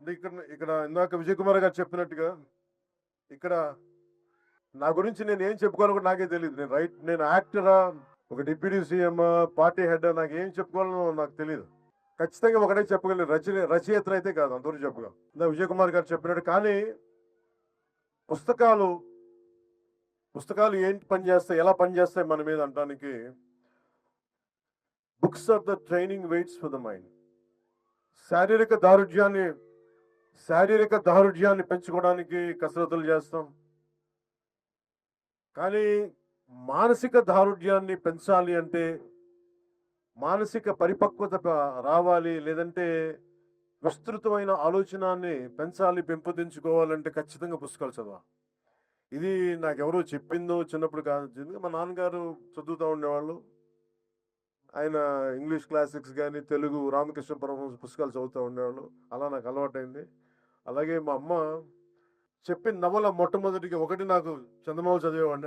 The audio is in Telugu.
అంటే ఇక్కడ ఇక్కడ ఇందాక విజయ్ కుమార్ గారు చెప్పినట్టుగా ఇక్కడ నా గురించి నేను ఏం చెప్పుకోవాలో కూడా నాకే తెలియదు. నేను యాక్టరా, ఒక డిప్యూటీ సీఎం, పార్టీ హెడ్, నాకు ఏం చెప్పుకోవాలో నాకు తెలియదు. ఖచ్చితంగా ఒకటే చెప్పగలను, రచయితలు అయితే కాదు, అందరూ చెప్పగలం. ఇందాక విజయ్ కుమార్ గారు చెప్పినట్టు. కానీ పుస్తకాలు పుస్తకాలు ఏంటి పనిచేస్తాయి, ఎలా పనిచేస్తాయి మన మీద అనడానికి, books are the training weights for the mind. శారీరక దారుఢ్యాన్ని పెంచుకోవడానికి కసరత్తులు చేస్తాం. కానీ మానసిక దారుఢ్యాన్ని పెంచాలి అంటే, మానసిక పరిపక్వత రావాలి, లేదంటే విస్తృతమైన ఆలోచనాన్ని పెంచాలి, పెంపొందించుకోవాలంటే ఖచ్చితంగా పుస్తకాలు చదవాలి. ఇది నాకెవరో చెప్పిందో చిన్నప్పుడు కాదు, మా నాన్నగారు చదువుతూ ఉండేవాళ్ళు. ఆయన ఇంగ్లీష్ క్లాసిక్స్ కానీ, తెలుగు రామకృష్ణ పరమహంస పుస్తకాలు చదువుతూ ఉండేవాళ్ళు. అలా నాకు అలవాటైంది. అలాగే మా అమ్మ చెప్పిన నవల మొట్టమొదటిగా ఒకటి నాకు చందమామ చదివేవాడిని.